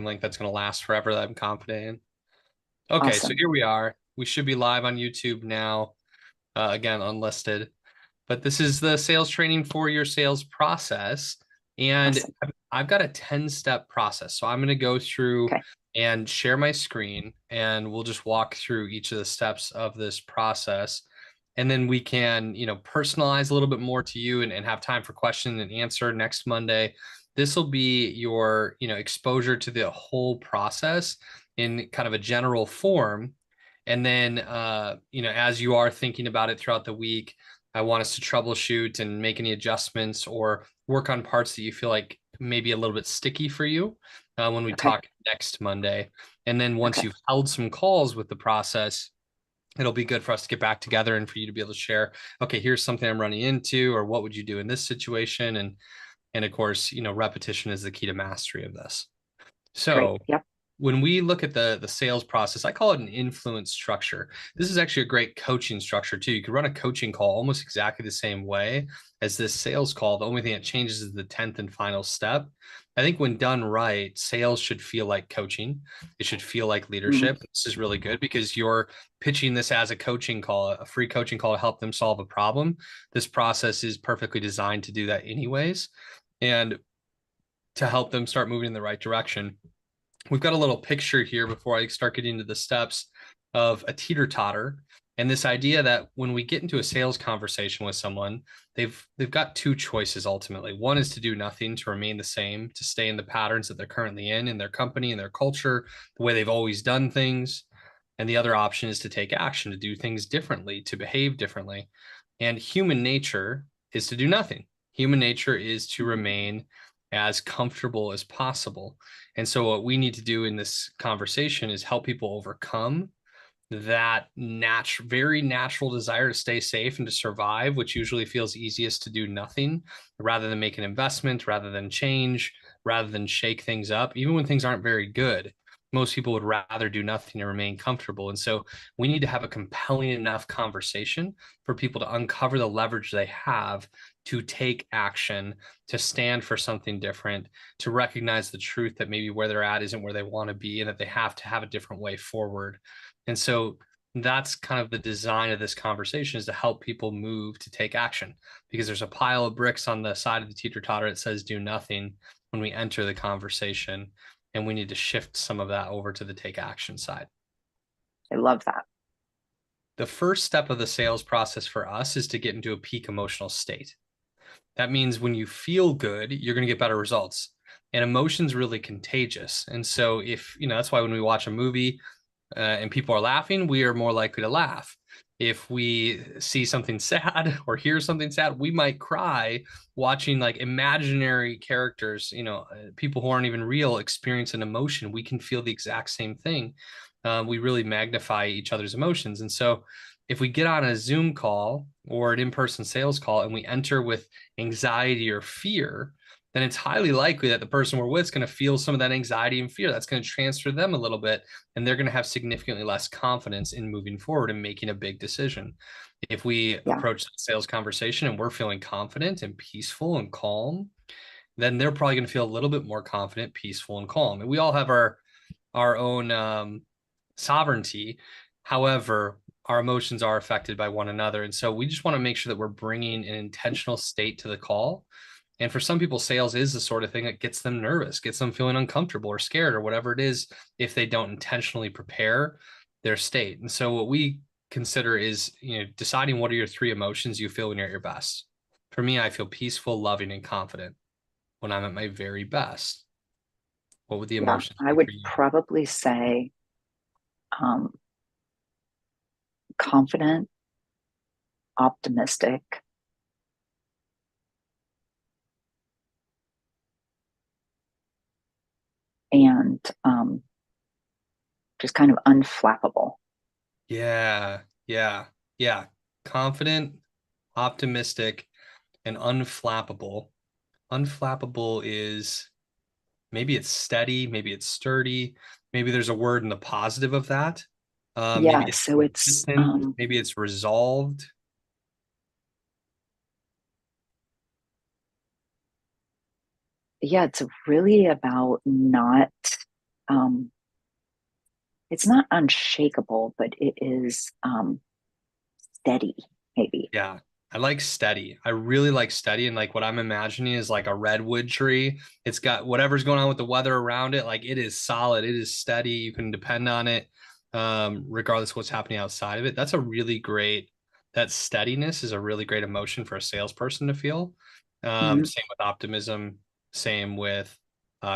link that's going to last forever that I'm confident in. Okay, so Awesome. here we are. We should be live on YouTube now. Again, unlisted. But this is the sales training for your sales process. And Awesome. I've got a 10-step process. So I'm going to go through Okay. and share my screen, and we'll just walk through each of the steps of this process. And then we can, personalize a little bit more to you and have time for question and answer next Monday. This will be your, exposure to the whole process in kind of a general form. And then, as you are thinking about it throughout the week, I want us to troubleshoot and make any adjustments or work on parts that you feel like maybe a little bit sticky for you when we Okay. talk next Monday. And then once Okay. you've held some calls with the process, it'll be good for us to get back together and for you to be able to share, okay, here's something I'm running into, or what would you do in this situation? And of course, repetition is the key to mastery of this. Great. So Yep. when we look at the sales process, I call it an influence structure. This is actually a great coaching structure too. You could run a coaching call almost exactly the same way as this sales call. The only thing that changes is the 10th and final step. I think when done right, sales should feel like coaching. It should feel like Mm, leadership. This is really good because you're pitching this as a coaching call, a free coaching call to help them solve a problem. This process is perfectly designed to do that anyways. And to help them start moving in the right direction. We've got a little picture here before I start getting into the steps of a teeter-totter, and this idea that when we get into a sales conversation with someone, they've got two choices ultimately. One is to do nothing, to remain the same, to stay in the patterns that they're currently in their company, in their culture, the way they've always done things. And the other option is to take action, to do things differently, to behave differently. And human nature is to do nothing. Human nature is to remain as comfortable as possible. And so, what we need to do in this conversation is help people overcome that very natural desire to stay safe and to survive, which usually feels easiest to do nothing rather than make an investment, rather than change, rather than shake things up, even when things aren't very good. Most people would rather do nothing and remain comfortable. And so we need to have a compelling enough conversation for people to uncover the leverage they have to take action, to stand for something different, to recognize the truth that maybe where they're at isn't where they want to be and that they have to have a different way forward. And so that's kind of the design of this conversation, is to help people move to take action, because there's a pile of bricks on the side of the teeter totter that says do nothing when we enter the conversation. And we need to shift some of that over to the take action side. I love that. The first step of the sales process for us is to get into a peak emotional state. That means when you feel good, you're going to get better results. And emotion's really contagious. And so that's why when we watch a movie, and people are laughing, we are more likely to laugh. If we see something sad or hear something sad, we might cry watching like imaginary characters, people who aren't even real experience an emotion. We can feel the exact same thing. We really magnify each other's emotions. And so if we get on a Zoom call or an in-person sales call and we enter with anxiety or fear, then it's highly likely that the person we're with is going to feel some of that anxiety and fear. That's going to transfer them a little bit, and they're going to have significantly less confidence in moving forward and making a big decision. If we Yeah. approach the sales conversation and we're feeling confident and peaceful and calm, then they're probably going to feel a little bit more confident, peaceful, and calm. And we all have our own sovereignty. However, our emotions are affected by one another, and so we just want to make sure that we're bringing an intentional state to the call. And for some people, sales is the sort of thing that gets them nervous, gets them feeling uncomfortable or scared or whatever it is, if they don't intentionally prepare their state. And so what we consider is, deciding what are your three emotions you feel when you're at your best. For me, I feel peaceful, loving, and confident when I'm at my very best. What would the Yeah. emotions I be would for you? probably say um, confident, optimistic, and just kind of unflappable. Yeah, yeah, yeah. Confident, optimistic, and unflappable. Unflappable is, maybe it's steady, maybe it's sturdy, maybe there's a word in the positive of that. Maybe Yeah. it's So it's, consistent, maybe it's resolved. yeah, it's really about not um, it's not unshakable, but it is steady, maybe. Yeah. I like steady. I really like steady. And like what I'm imagining is like a redwood tree. It's got whatever's going on with the weather around it. Like it is solid. It is steady. You can depend on it, regardless of what's happening outside of it. That's a really great, that steadiness is a really great emotion for a salesperson to feel. Hmm. Same with optimism, same with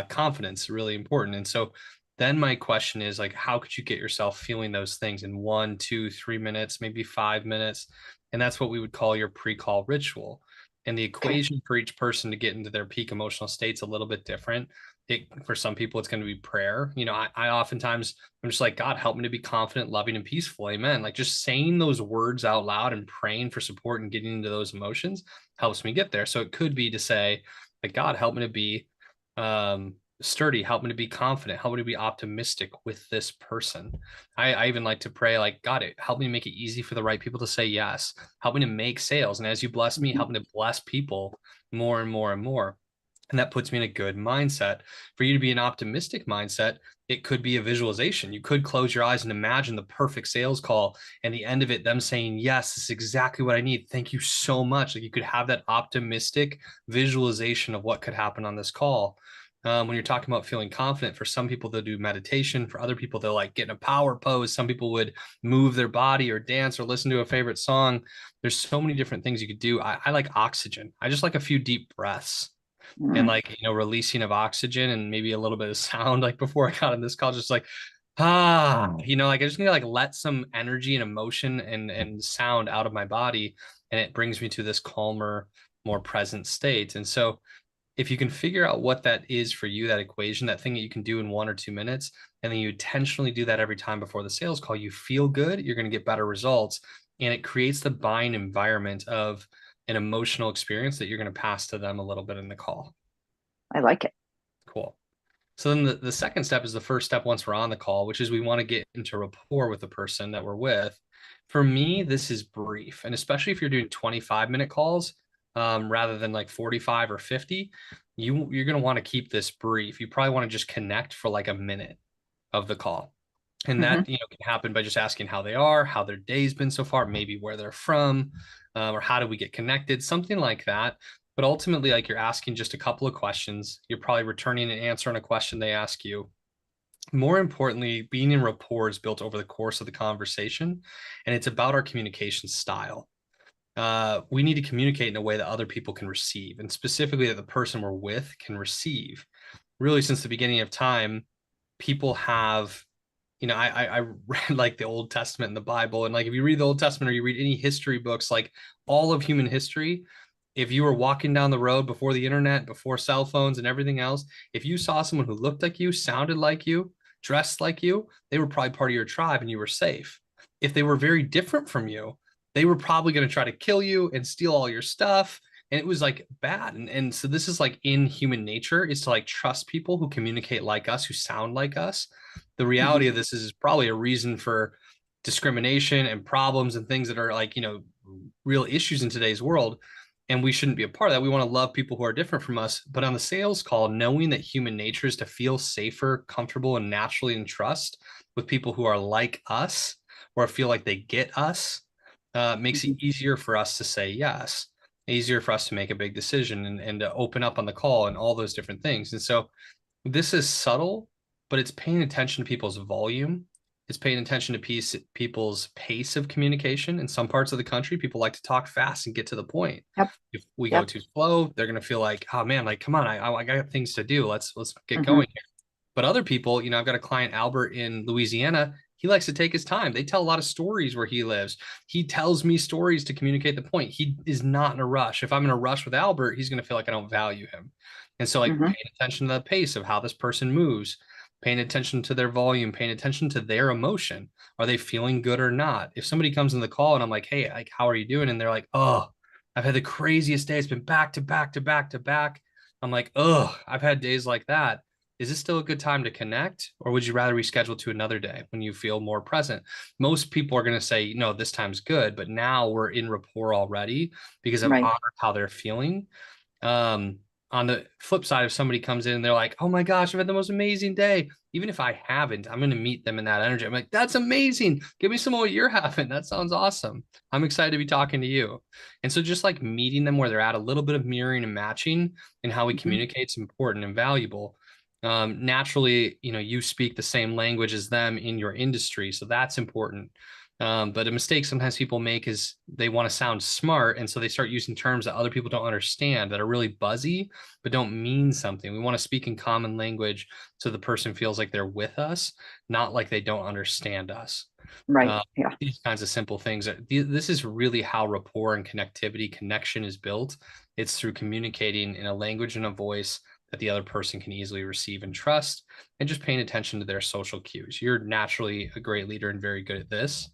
confidence, really important. And so then my question is like, how could you get yourself feeling those things in 1, 2, 3 minutes, maybe 5 minutes? And that's what we would call your pre-call ritual. And the Okay. equation for each person to get into their peak emotional state's a little bit different. For some people, it's going to be prayer. I oftentimes I'm just like, God, help me to be confident, loving, and peaceful. Amen. Like just saying those words out loud and praying for support and getting into those emotions helps me get there. So it could be to say, like, God, help me to be sturdy, help me to be confident, help me to be optimistic with this person. I even like to pray, like, God, help me make it easy for the right people to say yes. Help me to make sales. And as you bless me, Hmm. help me to bless people more and more and more. And that puts me in a good mindset. For you to be an optimistic mindset, it could be a visualization. You could close your eyes and imagine the perfect sales call and the end of it, them saying, yes, this is exactly what I need. Thank you so much. Like you could have that optimistic visualization of what could happen on this call. When you're talking about feeling confident, for some people, they'll do meditation. For other people, they'll like get in a power pose. Some people would move their body or dance or listen to a favorite song. There's so many different things you could do. I like oxygen. I just like a few deep breaths and Hmm. like, releasing of oxygen and maybe a little bit of sound. Like before I got in this call, just like, like I just need to like let some energy and emotion and sound out of my body. And it brings me to this calmer, more present state. And so, if you can figure out what that is for you, that equation, that thing that you can do in 1 or 2 minutes, and then you intentionally do that every time before the sales call, you feel good, you're going to get better results. And it creates the buying environment of an emotional experience that you're going to pass to them a little bit in the call. I like it. Cool. So then the second step is the first step once we're on the call, which is we want to get into rapport with the person that we're with. For me, this is brief. And especially if you're doing 25-minute calls, rather than like 45 or 50, you're going to want to keep this brief. You probably want to just connect for like a minute of the call. And Hmm. that, can happen by just asking how they are, how their day's been so far, maybe where they're from, or how do we get connected, something like that. But ultimately, like you're asking just a couple of questions. You're probably returning an answer on a question they ask you. More importantly, being in rapport is built over the course of the conversation, and it's about our communication style. We need to communicate in a way that other people can receive, and specifically that the person we're with can receive. Really, since the beginning of time, people have I read like the Old Testament and the Bible, and like if you read the Old Testament or you read any history books, like all of human history, if you were walking down the road before the internet, before cell phones and everything else, if you saw someone who looked like you, sounded like you, dressed like you, they were probably part of your tribe and you were safe. If they were very different from you, they were probably going to try to kill you and steal all your stuff. And it was like bad. And so this is like in human nature is to like trust people who communicate like us, who sound like us. The Hmm. reality of this is probably a reason for discrimination and problems and things that are like, real issues in today's world. And we shouldn't be a part of that. We want to love people who are different from us. But on the sales call, knowing that human nature is to feel safer, comfortable, and naturally in trust with people who are like us or feel like they get us, makes it Hmm. easier for us to say yes, easier for us to make a big decision and to open up on the call and all those different things. And so this is subtle, but it's paying attention to people's volume. It's paying attention to people's pace of communication. In some parts of the country, people like to talk fast and get to the point. Yep. If we go Yep. too slow, they're going to feel like, oh man, like come on, I got things to do. Let's get Hmm. going here. But other people, I've got a client, Albert, in Louisiana. He likes to take his time. They tell a lot of stories where he lives. He tells me stories to communicate the point. He is not in a rush. If I'm in a rush with Albert, he's going to feel like I don't value him. And so, like, Hmm. paying attention to the pace of how this person moves, paying attention to their volume, paying attention to their emotion. Are they feeling good or not? If somebody comes in the call and I'm like, hey, like, how are you doing? And they're like, oh, I've had the craziest day. It's been back to back to back to back. I'm like, oh, I've had days like that. Is this still a good time to connect? Or would you rather reschedule to another day when you feel more present? Most people are going to say, no, this time's good. But now we're in rapport already because I've Right. honored how they're feeling. Um, on the flip side, if somebody comes in and they're like, oh my gosh, I've had the most amazing day. Even if I haven't, I'm going to meet them in that energy. I'm like, that's amazing. Give me some of what you're having. That sounds awesome. I'm excited to be talking to you. And so just like meeting them where they're at, a little bit of mirroring and matching and how we Hmm. communicate is important and valuable. Naturally, you speak the same language as them in your industry. So that's important. But a mistake sometimes people make is they want to sound smart. And so they start using terms that other people don't understand that are really buzzy, but don't mean something. We want to speak in common language so the person feels like they're with us, not like they don't understand us. Right. Uh, Yeah. these kinds of simple things. This is really how rapport and connectivity, connection is built. It's through communicating in a language and a voice that the other person can easily receive and trust, and just paying attention to their social cues. You're naturally a great leader and very good at this,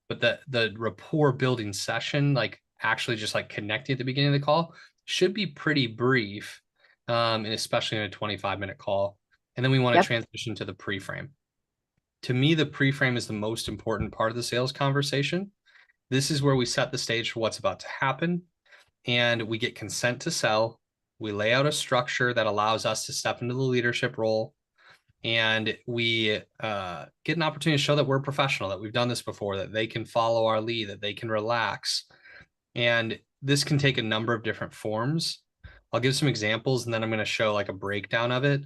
but the rapport building session, like actually just like connecting at the beginning of the call, should be pretty brief, and especially in a 25-minute call. And then we want to Yep. transition to the pre-frame. To me, the pre-frame is the most important part of the sales conversation. This is where we set the stage for what's about to happen, and we get consent to sell. We lay out a structure that allows us to step into the leadership role, and we get an opportunity to show that we're professional, that we've done this before, that they can follow our lead, that they can relax. And this can take a number of different forms. I'll give some examples and then I'm going to show like a breakdown of it.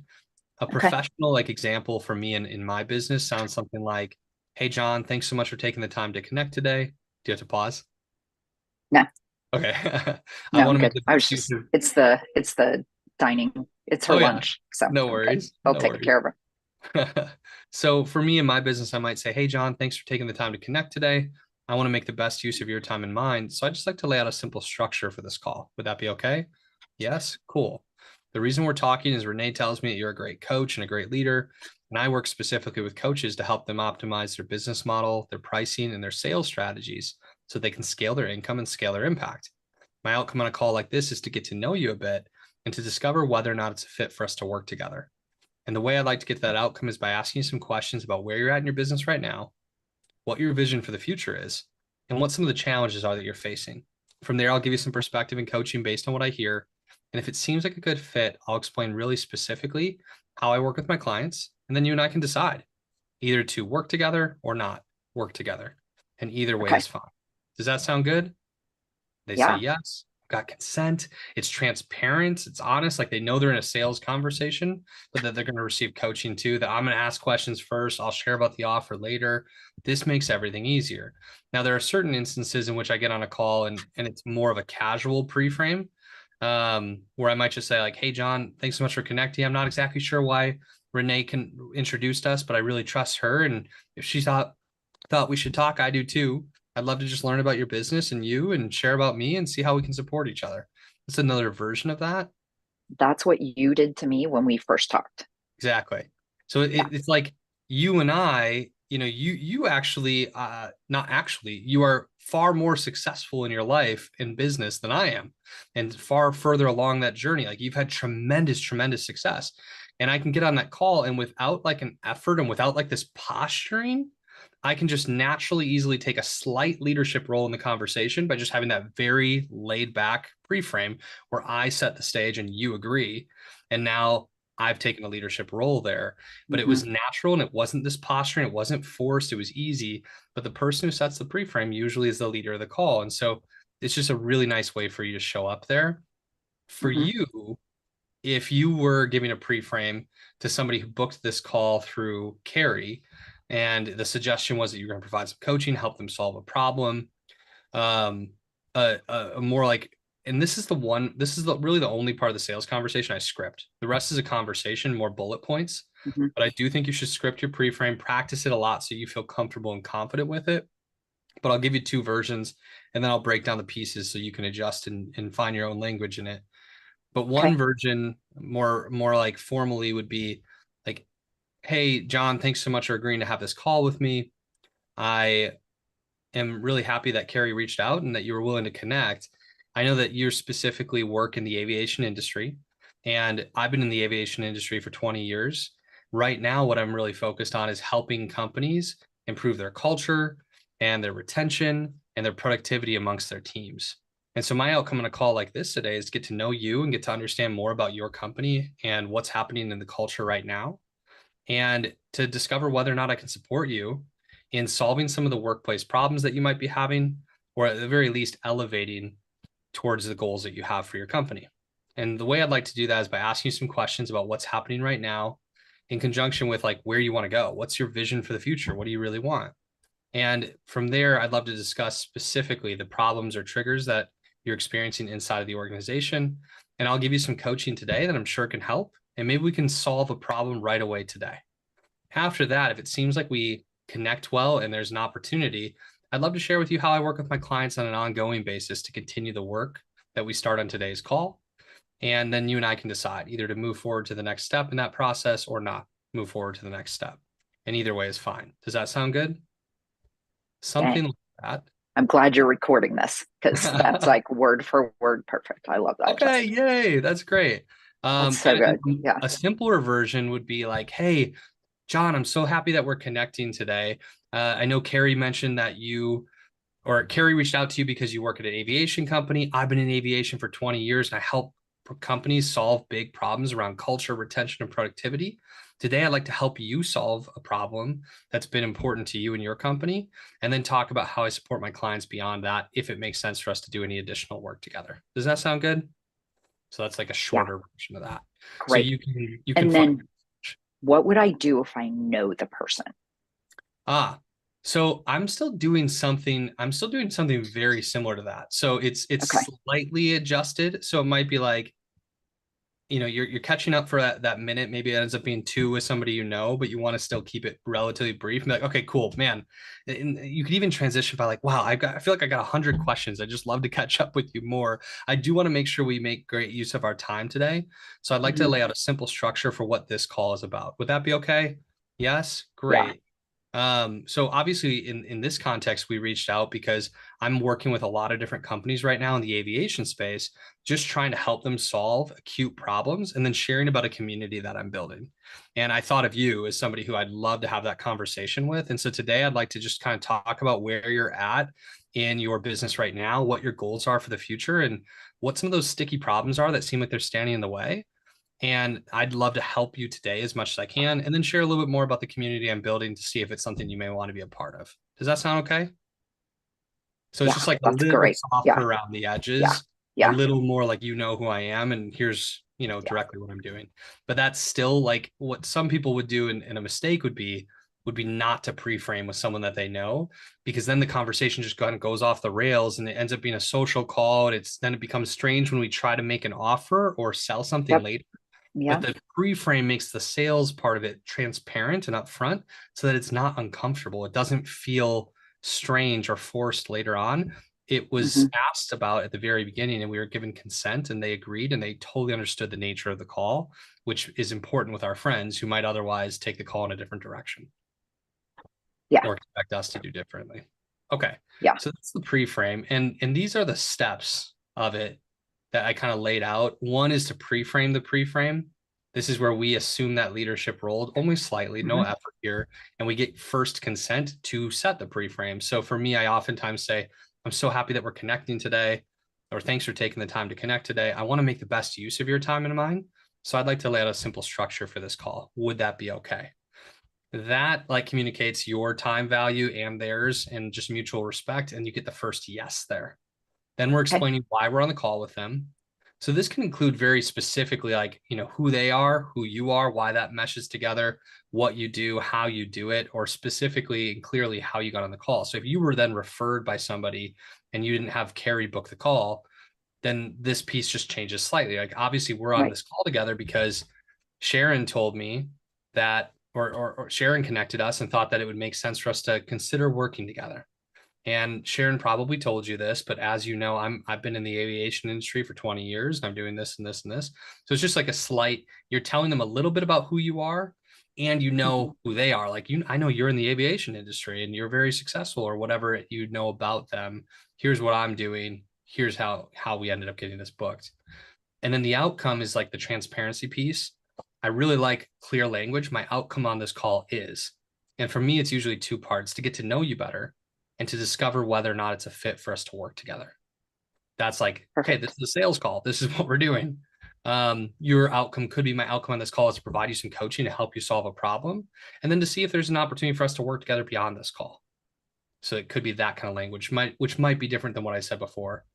A Okay. professional like example for me in my business sounds something like, hey, John, thanks so much for taking the time to connect today. Do you have to pause? No, Okay. I no, want I'm to make good. the I was best use just, of. it's the dining. It's her Oh, yeah. lunch. So No I'm good. worries. I'll No take worries. care of her. So for me in my business, I might say, hey, John, thanks for taking the time to connect today. I want to make the best use of your time and mine. So I just like to lay out a simple structure for this call. Would that be okay? Yes, cool. The reason we're talking is Rene tells me that you're a great coach and a great leader. And I work specifically with coaches to help them optimize their business model, their pricing, and their sales strategies so they can scale their income and scale their impact. My outcome on a call like this is to get to know you a bit and to discover whether or not it's a fit for us to work together. And the way I'd like to get to that outcome is by asking you some questions about where you're at in your business right now, what your vision for the future is, and what some of the challenges are that you're facing. From there, I'll give you some perspective and coaching based on what I hear. And if it seems like a good fit, I'll explain really specifically how I work with my clients. And then you and I can decide either to work together or not work together. And either way Okay. is fine. Does that sound good? They say Yeah. yes, got consent. It's transparent. It's honest. Like they know they're in a sales conversation, but that they're going to receive coaching too. That I'm going to ask questions first. I'll share about the offer later. This makes everything easier. Now, there are certain instances in which I get on a call and it's more of a casual pre-frame, where I might just say like, hey, John, thanks so much for connecting. I'm not exactly sure why Renee introduced us, but I really trust her. And if she thought we should talk, I do too. I'd love to just learn about your business and you and share about me and see how we can support each other. It's another version of that. That's what you did to me when we first talked. Exactly. So Yeah. it's like you and I, you actually not actually, you are far more successful in your life in business than I am and far further along that journey. Like you've had tremendous, tremendous success. And I can get on that call and without like an effort and without like this posturing, I can just naturally easily take a slight leadership role in the conversation by just having that very laid back pre-frame where I set the stage and you agree. And now I've taken a leadership role there, but it Hmm. was natural and it wasn't this posturing. It wasn't forced. It was easy. But the person who sets the pre-frame usually is the leader of the call. And so it's just a really nice way for you to show up there. For Hmm. you, if you were giving a pre-frame to somebody who booked this call through Carrie, and the suggestion was that you're going to provide some coaching, help them solve a problem, um, a more like, and this is really the only part of the sales conversation I script. The rest is a conversation, more bullet points. Hmm. But I do think you should script your pre-frame, practice it a lot so you feel comfortable and confident with it. But I'll give you two versions and then I'll break down the pieces so you can adjust and find your own language in it. But one Okay. version, more like formally, would be like, hey, John, thanks so much for agreeing to have this call with me. I am really happy that Carrie reached out and that you were willing to connect. I know that you specifically work in the aviation industry, and I've been in the aviation industry for 20 years. Right now, what I'm really focused on is helping companies improve their culture and their retention and their productivity amongst their teams. And so my outcome on a call like this today is get to know you and get to understand more about your company and what's happening in the culture right now, and to discover whether or not I can support you in solving some of the workplace problems that you might be having, or at the very least, elevating towards the goals that you have for your company. And the way I'd like to do that is by asking you some questions about what's happening right now in conjunction with like where you want to go. What's your vision for the future? What do you really want? And from there, I'd love to discuss specifically the problems or triggers that you're experiencing inside of the organization. And I'll give you some coaching today that I'm sure can help. And maybe we can solve a problem right away today. After that, if it seems like we connect well and there's an opportunity, I'd love to share with you how I work with my clients on an ongoing basis to continue the work that we start on today's call. And then you and I can decide either to move forward to the next step in that process or not move forward to the next step. And either way is fine. Does that sound good? Dang. Something like that. I'm glad you're recording this because that's like word for word perfect. I love that, Okay, Justin. yay, that's great. That's so good. Yeah. A simpler version would be like, hey, John, I'm so happy that we're connecting today. I know Carrie mentioned that Carrie reached out to you because you work at an aviation company. I've been in aviation for 20 years and I help companies solve big problems around culture, retention, and productivity. Today, I'd like to help you solve a problem that's been important to you and your company, and then talk about how I support my clients beyond that if it makes sense for us to do any additional work together. Does that sound good? So that's like a Yeah. shorter version of that. So Great. you can And find. then what would I do if I know the person? Ah, so I'm still doing something very similar to that. So Okay. it's slightly adjusted. So it might be like, you're catching up for that minute. Maybe it ends up being two with somebody you know, but you want to still keep it relatively brief. And be like, okay, cool, man. And you could even transition by like, wow, I feel like I got 100 questions. I just love to catch up with you more. I do want to make sure we make great use of our time today. So I'd like to Hmm. lay out a simple structure for what this call is about. Would that be okay? Yes, Yeah. great. So obviously in this context, we reached out because I'm working with a lot of different companies right now in the aviation space, just trying to help them solve acute problems and then sharing about a community that I'm building. And I thought of you as somebody who I'd love to have that conversation with. And so today I'd like to just kind of talk about where you're at in your business right now, what your goals are for the future, and what some of those sticky problems are that seem like they're standing in the way. And I'd love to help you today as much as I can, and then share a little bit more about the community I'm building to see if it's something you may want to be a part of. Does that sound okay? So it's Yeah. just like a That's little great. softer Yeah. around the Yeah. edges, a Yeah. little more like you know who I am, and here's Yeah. directly what I'm doing. But that's still like what some people would do, and a mistake would be not to pre-frame with someone that they know, because then the conversation just kind of goes off the rails and it ends up being a social call. And it becomes strange when we try to make an offer or sell something Yep. later. But Yeah. the pre-frame makes the sales part of it transparent and upfront so that it's not uncomfortable. It doesn't feel strange or forced later on. It was Hmm. asked about at the very beginning and we were given consent and they agreed and they totally understood the nature of the call, which is important with our friends who might otherwise take the call in a different direction Yeah. or expect us to do differently. Okay. Yeah. So that's the pre-frame. And these are the steps of it that I kind of laid out. One is to pre-frame the pre-frame. This is where we assume that leadership role only slightly, no Hmm. effort here, and we get first consent to set the pre-frame. So for me, I oftentimes say, I'm so happy that we're connecting today, or thanks for taking the time to connect today. I want to make the best use of your time and mine. So I'd like to lay out a simple structure for this call. Would that be okay? That like communicates your time value and theirs and just mutual respect. And you get the first yes there. Then we're Okay. explaining why we're on the call with them. So this can include very specifically like, who they are, who you are, why that meshes together, what you do, how you do it, or specifically and clearly how you got on the call. So if you were then referred by somebody and you didn't have Carrie book the call, then this piece just changes slightly. Like obviously we're on Right. this call together because Sharon told me that, or Sharon connected us and thought that it would make sense for us to consider working together. And Sharon probably told you this, but as you know, I've been in the aviation industry for 20 years and I'm doing this and this and this. So it's just like you're telling them a little bit about who you are and you Hmm. know who they are. Like I know you're in the aviation industry and you're very successful or whatever you know about them. Here's what I'm doing. Here's how we ended up getting this booked. And then the outcome is like the transparency piece. I really like clear language. My outcome on this call is, and for me, it's usually two parts: to get to know you better and to discover whether or not it's a fit for us to work together. That's like, okay, this Perfect. is a sales call. This is what we're doing. Your outcome could be my outcome on this call is to provide you some coaching to help you solve a problem, and then to see if there's an opportunity for us to work together beyond this call. So it could be that kind of language, which might be different than what I said before.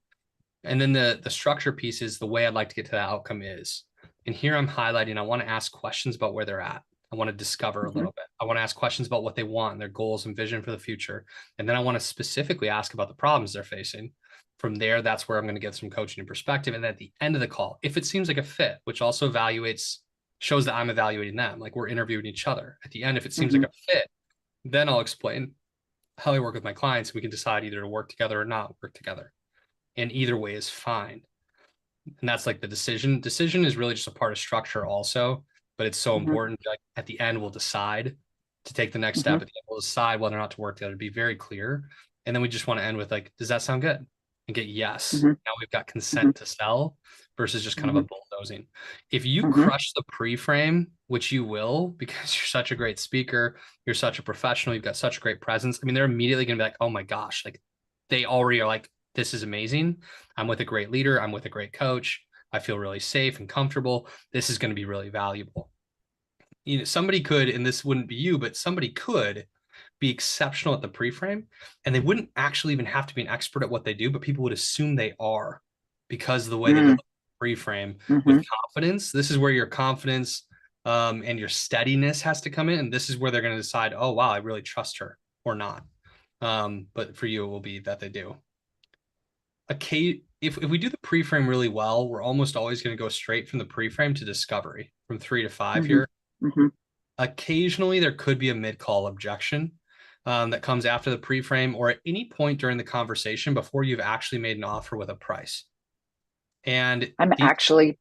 And then the structure piece is the way I'd like to get to that outcome is. And here I'm highlighting, I want to ask questions about where they're at. I want to discover a Mm-hmm. little bit. I want to ask questions about what they want and their goals and vision for the future. And then I want to specifically ask about the problems they're facing. From there, that's where I'm going to get some coaching and perspective. And then at the end of the call, if it seems like a fit, which also shows that I'm evaluating them, like we're interviewing each other. At the end, if it seems like Mm-hmm. a fit, then I'll explain how I work with my clients. We can decide either to work together or not work together. And either way is fine. And that's like the decision is really just a part of structure also, but it's so Mm-hmm. important. Like at the end we'll decide to take the next Mm-hmm. step. At the end we'll decide whether or not to work together, to be very clear. And then we just want to end with like, does that sound good? And get yes. Mm-hmm. Now we've got Mm-hmm. consent to sell versus just kind of Mm-hmm. a bulldozing. If you Mm-hmm. crush the pre-frame, which you will because you're such a great speaker, you're such a professional, you've got such a great presence. I mean, they're immediately going to be like, oh my gosh, like they already are like, this is amazing. I'm with a great leader. I'm with a great coach. I feel really safe and comfortable. This is going to be really valuable. Somebody could, and this wouldn't be you, but somebody could be exceptional at the pre-frame, and they wouldn't actually even have to be an expert at what they do, but people would assume they are because of the way they deliver the pre-frame Mm-hmm. with confidence. This is where your confidence and your steadiness has to come in, and this is where they're going to decide, oh wow, I really trust her or not. But for you, it will be that they do. If we do the pre-frame really well, we're almost always going to go straight from the pre-frame to discovery from 3 to 5 Mm-hmm. here. Mm-hmm. Occasionally, there could be a mid-call objection that comes after the pre-frame or at any point during the conversation before you've actually made an offer with a price. And I'm actually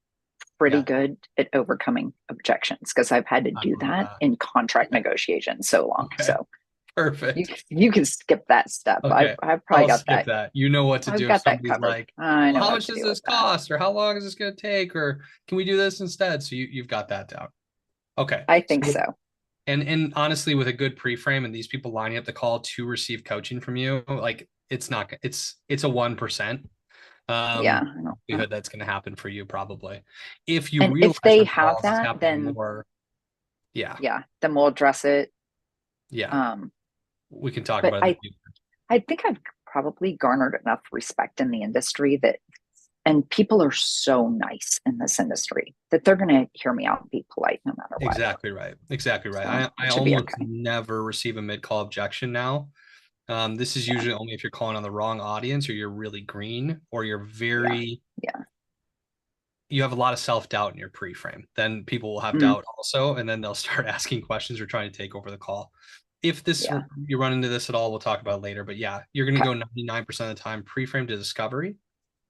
pretty yeah, good at overcoming objections because I've had to I do love that that. in contract negotiations so long. Okay, So perfect. you can skip that step. Okay, I've probably I'll got skip that. that. You know what to I've do if got that somebody's covered. like, I well, know how what much to does do with this that. cost? Or how long is this going to take? Or can we do this instead? So you've got that down. Okay. I think So so. and honestly, with a good pre-frame and these people lining up the call to receive coaching from you, like it's not it's a 1% Yeah, um I don't know. likelihood that's going to happen for you probably. If you And realize if they on have calls it's that, happening then more, yeah, yeah, then we'll address it. yeah, Um, we can talk but about it. I think I've probably garnered enough respect in the industry that, and people are so nice in this industry that they're going to hear me out and be polite no matter what. Exactly right. Exactly right. So I it should be almost okay. never receive a mid-call objection now. This is Yeah, usually only if you're calling on the wrong audience or you're really green or you're yeah, very yeah. you have a lot of self-doubt in your pre-frame. Then people will have Mm, doubt also, and then they'll start asking questions or trying to take over the call. If this yeah. you run into this at all, we'll talk about it later. But yeah, you're going to Okay. go 99% of the time pre-frame to discovery.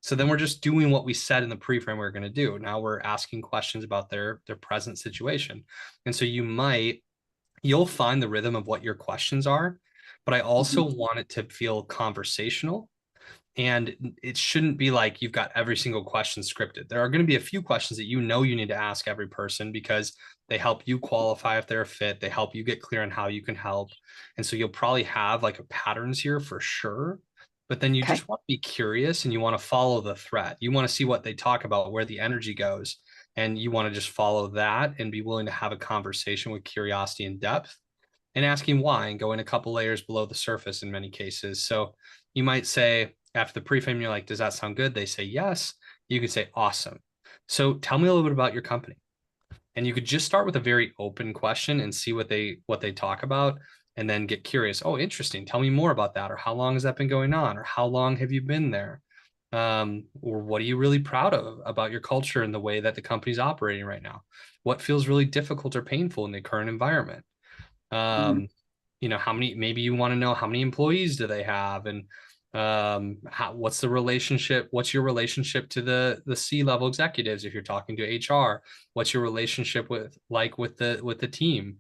So then we're just doing what we said in the pre-frame we are going to do. Now we're asking questions about their present situation. And so you'll find the rhythm of what your questions are, but I Mm-hmm. also want it to feel conversational, and it shouldn't be like you've got every single question scripted. There are going to be a few questions that you know you need to ask every person because they help you qualify if they're a fit. They help you get clear on how you can help. And so you'll probably have like a patterns here for sure. But then you Okay. just want to be curious and you want to follow the thread. You want to see what they talk about, where the energy goes. And you want to just follow that and be willing to have a conversation with curiosity and depth and asking why and going a couple layers below the surface in many cases. So you might say after the pre-frame, you're like, does that sound good? They say yes. You could say, awesome. So tell me a little bit about your company. And you could just start with a very open question and see what they talk about and then get curious. Oh, interesting. Tell me more about that. Or how long has that been going on? Or how long have you been there? Or what are you really proud of about your culture and the way that the company's operating right now? What feels really difficult or painful in the current environment? Mm-hmm. um how many, maybe you want to know how many employees do they have, and what's the relationship, what's your relationship to the C-level executives if you're talking to HR, what's your relationship with the team.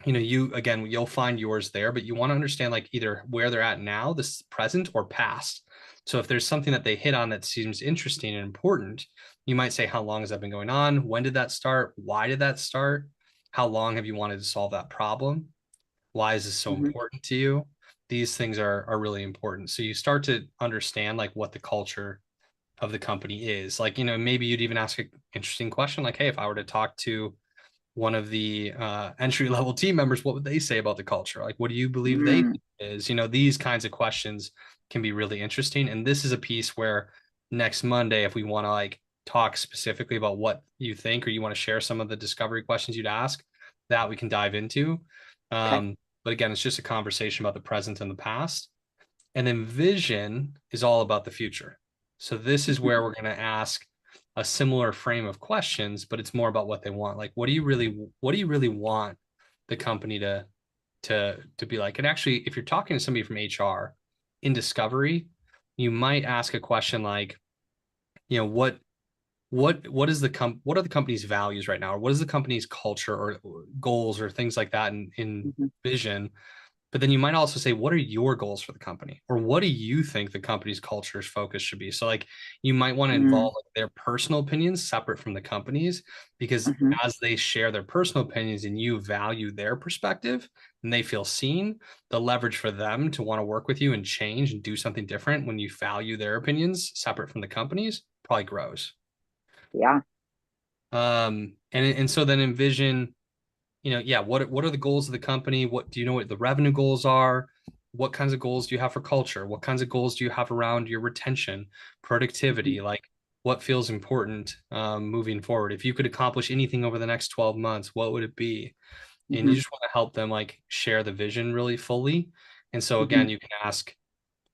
You again, you'll find yours there, but you want to understand like either where they're at now, this present or past. So if there's something that they hit on that seems interesting and important, you might say, how long has that been going on? When did that start? Why did that start? How long have you wanted to solve that problem? Why is this so Mm-hmm. important to you? these things are really important. So you start to understand like what the culture of the company is. Like, maybe you'd even ask an interesting question like, hey, if I were to talk to one of the entry level team members, what would they say about the culture? Like, what do you believe they Mm, think is? These kinds of questions can be really interesting. And this is a piece where next Monday, if we want to like talk specifically about what you think, or you want to share some of the discovery questions you'd ask, that we can dive into. okay. But again, it's just a conversation about the present and the past. And then vision is all about the future. So this is Mhm, where we're going to ask a similar frame of questions, but it's more about what they want. Like, what do you really want the company to be like? And actually, if you're talking to somebody from HR in discovery, you might ask a question like, what is what are the company's values right now, or what is the company's culture or goals or things like that in mhm, vision. But then you might also say, what are your goals for the company? Or what do you think the company's culture's focus should be? So, like, you might want to mm, involve like, their personal opinions separate from the company's, because mhm. as they share their personal opinions and you value their perspective and they feel seen, the leverage for them to want to work with you and change and do something different when you value their opinions separate from the company's probably grows. Yeah. And so then envision, yeah, what are the goals of the company? What do you know what the revenue goals are? What kinds of goals do you have for culture? What kinds of goals do you have around your retention, Mhm, productivity? Like what feels important moving forward? If you could accomplish anything over the next 12 months, what would it be? And you mhm, just want to help them like share the vision really fully. And so mhm, again, you can ask,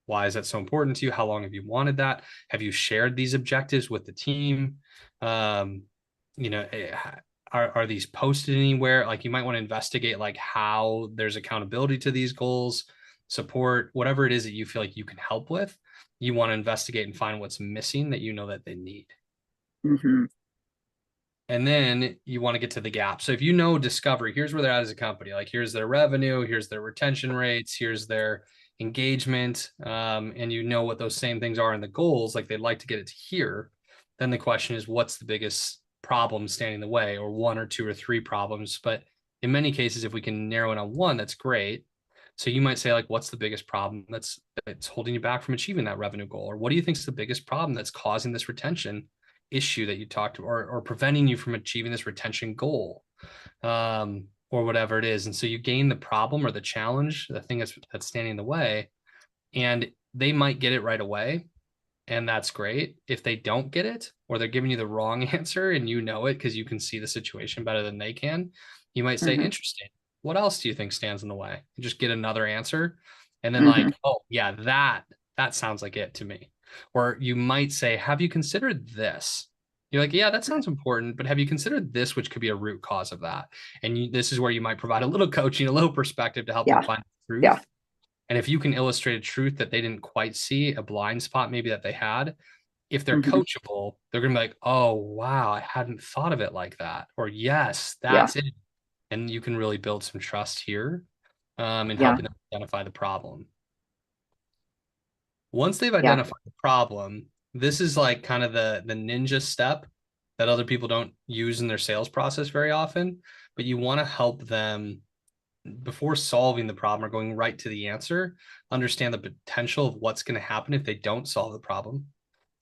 why is that so important to you? How long have you wanted that? Have you shared these objectives with the team? Um, you know, eh, are these posted anywhere? Like you might want to investigate like how there's accountability to these goals, support, whatever it is that you feel like you can help with. You want to investigate and find what's missing that that they need. mhm, And then you want to get to the gap. So if you know Discovery, here's where they're at as a company. Like here's their revenue, here's their retention rates, here's their engagement, and you know what those same things are in the goals. Like they'd like to get it to here. Then the question is, what's the biggest problem standing in the way, or one or two or three problems? But in many cases, if we can narrow it on one, that's great. So you might say, like, what's the biggest problem that's holding you back from achieving that revenue goal, or what do you think is the biggest problem that's causing this retention issue that you talked to, or preventing you from achieving this retention goal, or whatever it is. And so you gain the problem or the challenge, the thing that's standing in the way, and they might get it right away, and that's great. If they don't get it, or they're giving you the wrong answer and you know it because you can see the situation better than they can, you might say, mhm, interesting, what else do you think stands in the way? You just get another answer, and then mhm, like, oh yeah, that sounds like it to me. Or you might say, have you considered this? You're like, yeah, that sounds important, but have you considered this, which could be a root cause of that? And this is where you might provide a little coaching, a little perspective to help them yeah. find the Yeah. truth. And if you can illustrate a truth that they didn't quite see, a blind spot maybe that they had, if they're Mhm, coachable, they're going to be like, oh, wow, I hadn't thought of it like that. Or, yes, yeah. that's it. And you can really build some trust here in Yeah. helping them identify the problem. Once they've Yeah. identified the problem, this is like kind of the ninja step that other people don't use in their sales process very often, but you want to help them before solving the problem or going right to the answer, understand the potential of what's going to happen if they don't solve the problem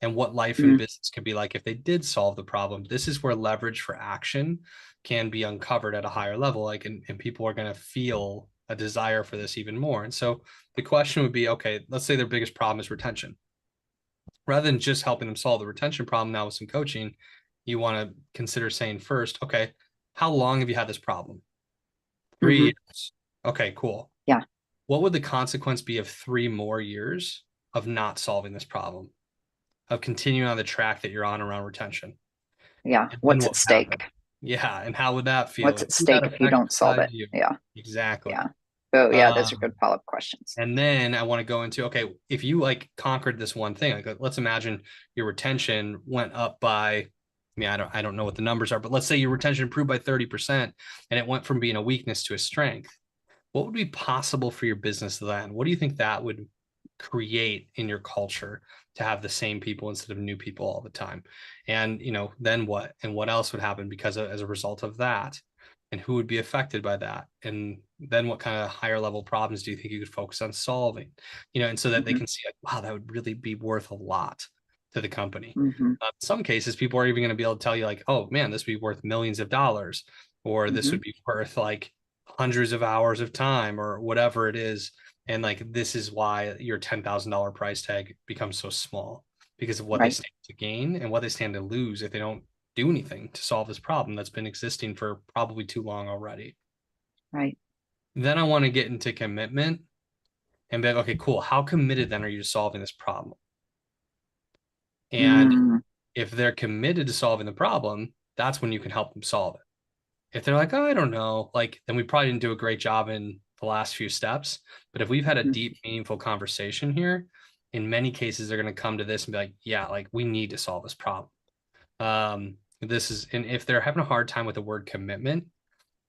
and what life and Mm, business could be like if they did solve the problem. This is where leverage for action can be uncovered at a higher level. Like, and people are going to feel a desire for this even more. And so the question would be, okay, let's say their biggest problem is retention. Rather than just helping them solve the retention problem now with some coaching, you want to consider saying first, okay, how long have you had this problem? 3 mhm. years. Okay, cool. Yeah. What would the consequence be of 3 more years of not solving this problem, of continuing on the track that you're on around retention? Yeah. And then What's what at would stake? happen? Yeah, and how would that feel? What's And at who that stake if you affect don't solve besides it? you? Yeah. Yeah. Exactly. Oh, yeah. Those are good Um, follow-up questions. and then I want to go into, okay, if you like conquered this one thing, like let's imagine your retention went up by, I don't know what the numbers are, but let's say your retention improved by 30% and it went from being a weakness to a strength. What would be possible for your business then? What do you think that would create in your culture to have the same people instead of new people all the time? And then what? And what else would happen as a result of that? and who would be affected by that, and then what kind of higher level problems do you think you could focus on solving, and so that they Hmm. can see like, wow, that would really be worth a lot to the company. Hmm. In some cases, people are even going to be able to tell you like, oh man, this would be worth millions of dollars, or this Hmm. would be worth like hundreds of hours of time, or whatever it is. And like, this is why your $10,000 price tag becomes so small, because of what they Right. stand to gain and what they stand to lose if they don't do anything to solve this problem that's been existing for probably too long already. Right. Then I want to get into commitment and be like, okay, cool. How committed then are you to solving this problem? And Mm. if they're committed to solving the problem, that's when you can help them solve it. If they're like, oh, I don't know, like, then we probably didn't do a great job in the last few steps. But if we've had a Hmm. deep, meaningful conversation here, in many cases, they're going to come to this and be like, yeah, like we need to solve this problem. This is, and if they're having a hard time with the word commitment,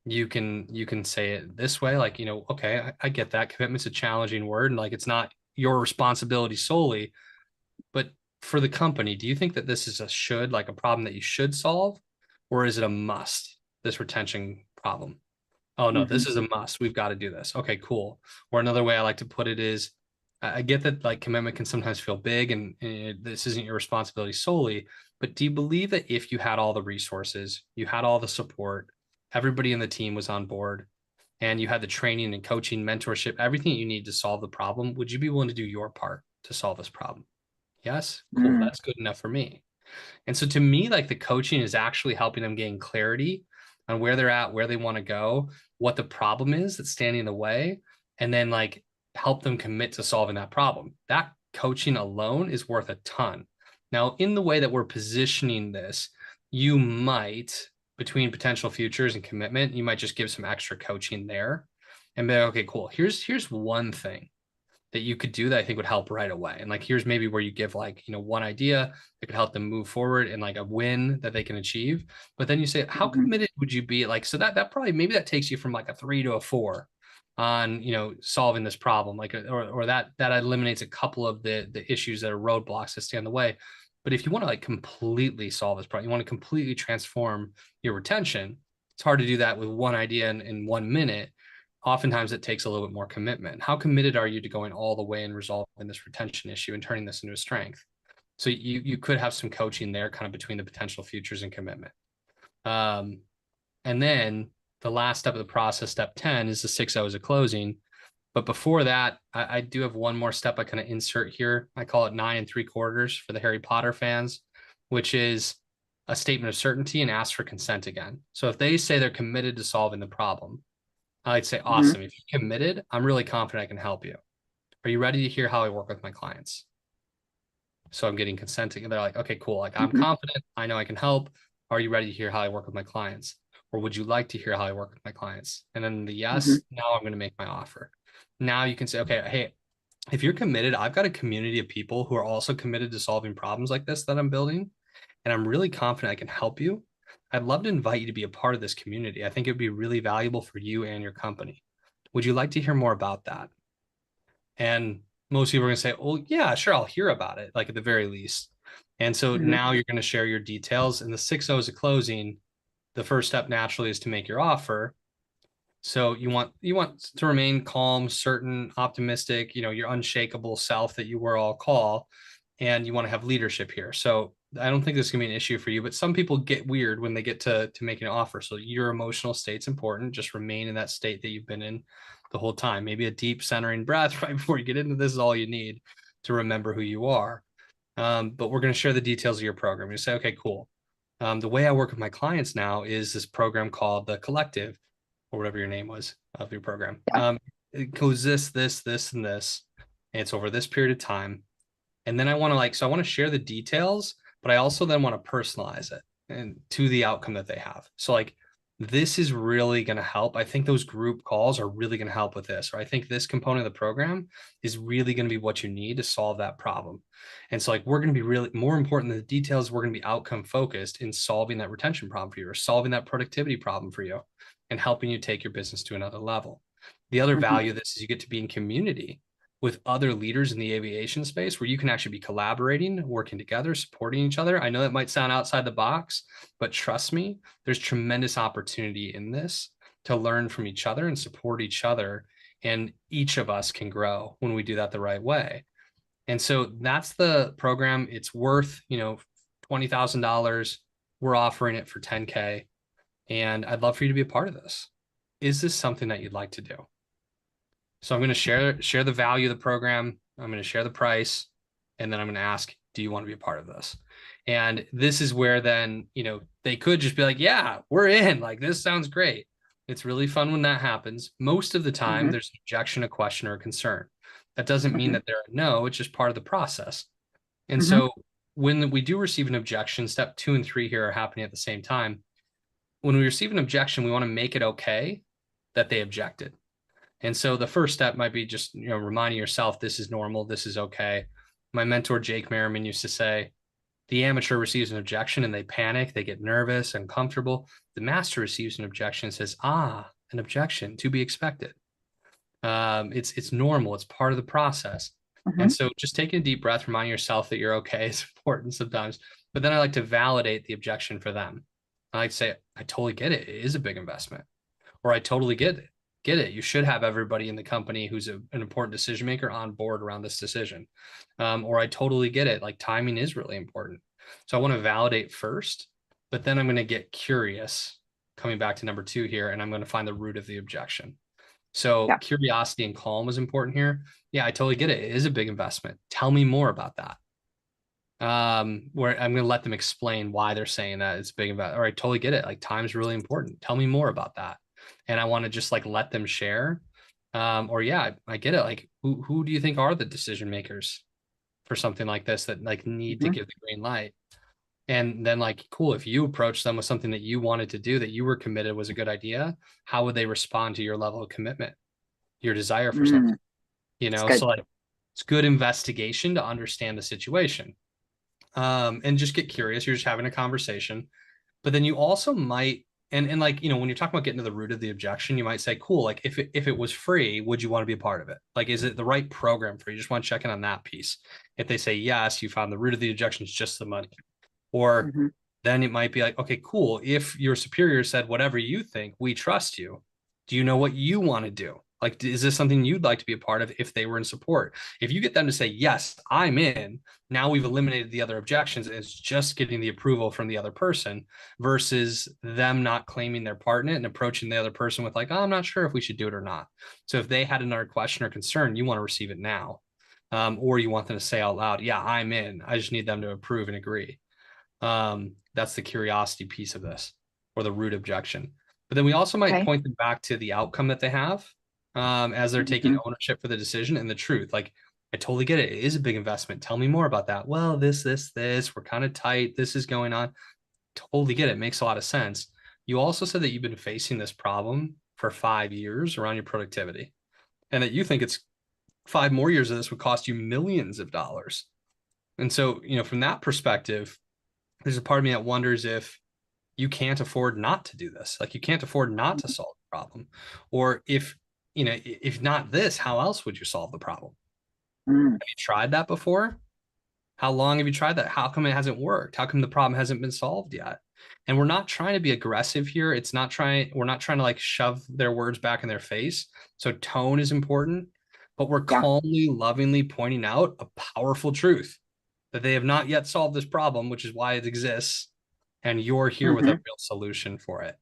you can say it this way, like, okay, I get that commitment's a challenging word, and like it's not your responsibility solely, but for the company, do you think that this is a should, like a problem that you should solve, or is it a must, this retention problem? Oh no, Hmm. this is a must. We've got to do this. Okay, cool. Or another way I like to put it is, I get that like commitment can sometimes feel big, and this isn't your responsibility solely, but do you believe that if you had all the resources, you had all the support, everybody in the team was on board, and you had the training and coaching, mentorship, everything you need to solve the problem, would you be willing to do your part to solve this problem? Yes? Cool. Mm. That's good enough for me. And so to me, like the coaching is actually helping them gain clarity on where they're at, where they want to go, what the problem is that's standing in the way, and then like help them commit to solving that problem. That coaching alone is worth a ton. Now, in the way that we're positioning this, you might, between potential futures and commitment, you might just give some extra coaching there and be like, okay, cool. Here's one thing that you could do that I think would help right away. And like, here's maybe where you give like, one idea that could help them move forward and like a win that they can achieve. But then you say, how Hmm. committed would you be? Like, so that probably, maybe that takes you from like a 3 to a 4 on, solving this problem. Like, or that eliminates a couple of the issues that are roadblocks that stand in the way. But if you want to like completely solve this problem, you want to completely transform your retention, it's hard to do that with one idea in 1 minute. Oftentimes it takes a little bit more commitment. How committed are you to going all the way and resolving this retention issue and turning this into a strength? So you could have some coaching there kind of between the potential futures and commitment. Um, and then the last step of the process, step 10, is the 6 O's of closing. But before that, I do have one more step I kind of insert here. I call it 9 3/4 for the Harry Potter fans, which is a statement of certainty and ask for consent again. So if they say they're committed to solving the problem, I'd say, Hmm. awesome. If you're committed, I'm really confident I can help you. Are you ready to hear how I work with my clients? So I'm getting consent. They're like, okay, cool. Like I'm Hmm. confident. I know I can help. Are you ready to hear how I work with my clients? Or would you like to hear how I work with my clients? And then the Hmm. yes, now I'm going to make my offer. Now you can say, okay, hey, if you're committed, I've got a community of people who are also committed to solving problems like this that I'm building. And I'm really confident I can help you. I'd love to invite you to be a part of this community. I think it would be really valuable for you and your company. Would you like to hear more about that? And most people are going to say, oh, yeah, sure, I'll hear about it, like at the very least. And so Hmm. now you're going to share your details. And the 6 O's of closing, the first step naturally is to make your offer. So you want to remain calm, certain, optimistic, your unshakable self that you were all call, and you want to have leadership here. So I don't think this can be an issue for you, but some people get weird when they get to making an offer. So your emotional state's important. Just remain in that state that you've been in the whole time. Maybe a deep centering breath right before you get into this is all you need to remember who you are. But we're going to share the details of your program. You say, okay, cool. The way I work with my clients now is this program called the Collective, or whatever your name was of your program. Yeah. It goes this, and this. And it's over this period of time. And then I want to so I want to share the details, but I also then want to personalize it and to the outcome that they have. So like this is really going to help. I think those group calls are really going to help with this, or I think this component of the program is really going to be what you need to solve that problem. And so like we're going to be really more important than the details. We're going to be outcome focused in solving that retention problem for you, or solving that productivity problem for you, and helping you take your business to another level. The other Hmm. value of this is you get to be in community with other leaders in the aviation space where you can actually be collaborating, working together, supporting each other. I know that might sound outside the box, but trust me, there's tremendous opportunity in this. to learn from each other and support each other. And each of us can grow when we do that the right way. And so that's the program. It's worth, $20,000. We're offering it for 10K. And I'd love for you to be a part of this. Is this something that you'd like to do? So I'm going to share the value of the program. I'm going to share the price, and then I'm going to ask, do you want to be a part of this? And this is where then, they could just be like, yeah, we're in. Like, this sounds great. It's really fun when that happens. Most of the time, Mm-hmm. there's an objection, a question, or a concern. That doesn't mean Mm-hmm. that they're a no, it's just part of the process. And Mm-hmm. so when we do receive an objection, step 2 and 3 here are happening at the same time. When we receive an objection, we want to make it okay that they objected. And so the first step might be just, reminding yourself, this is normal, this is okay. My mentor, Jake Merriman, used to say, the amateur receives an objection and they panic, they get nervous, uncomfortable. The master receives an objection and says, an objection to be expected. It's normal, it's part of the process. And Mm-hmm. so just taking a deep breath, reminding yourself that you're okay is important sometimes. But then I like to validate the objection for them. I like to say, I totally get it. It is a big investment. Or I totally get it. Get it. You should have everybody in the company who's an important decision maker on board around this decision. Or I totally get it. Like, timing is really important. So I want to validate first, but then I'm going to get curious, coming back to number 2 here, and I'm going to find the root of the objection. So Yeah. curiosity and calm is important here. Yeah, I totally get it. It is a big investment. Tell me more about that. Where I'm going to let them explain why they're saying that it's big investment. All right, totally get it. Like, time's really important. Tell me more about that. And I want to just like let them share. Or yeah, I get it. Like, who do you think are the decision makers for something like this that like need to Mm-hmm. give the green light? And then, like, cool, if you approach them with something that you wanted to do, that you were committed, was a good idea, how would they respond to your level of commitment, your desire for something? Mm. It's good. So like, it's good investigation to understand the situation. And just get curious. You're just having a conversation. But then you also might, and like, when you're talking about getting to the root of the objection, you might say, cool, like, if it was free, would you want to be a part of it? Like, is it the right program for you? Just want to check in on that piece. If they say yes, you found the root of the objection is just the money. Or Mm-hmm. then it might be like, okay, cool. If your superior said, whatever you think, we trust you. Do you know what you want to do? Like, is this something you'd like to be a part of if they were in support? If you get them to say, yes, I'm in, now we've eliminated the other objections. And it's just getting the approval from the other person versus them not claiming their part in it and approaching the other person with like, oh, I'm not sure if we should do it or not. So if they had another question or concern, you want to receive it now. Or you want them to say out loud, yeah, I'm in. I just need them to approve and agree. That's the curiosity piece of this, or the root objection. But then we also might Okay. point them back to the outcome that they have, as they're taking Mm-hmm. ownership for the decision and the truth. Like, I totally get it. It is a big investment. Tell me more about that. Well, this, we're kind of tight. This is going on. Totally get it. Makes a lot of sense. You also said that you've been facing this problem for 5 years around your productivity, and that you think it's 5 more years of this would cost you millions of dollars. And so, from that perspective, there's a part of me that wonders if you can't afford not to do this. Like, you can't afford not to solve the problem. Or if not this, how else would you solve the problem? Mm. Have you tried that before? How long have you tried that? How come it hasn't worked? How come the problem hasn't been solved yet? And we're not trying to be aggressive here. We're not trying to like shove their words back in their face. So tone is important, but we're Yeah. calmly, lovingly pointing out a powerful truth that they have not yet solved this problem, which is why it exists, and you're here with a Mm-hmm. real solution for it.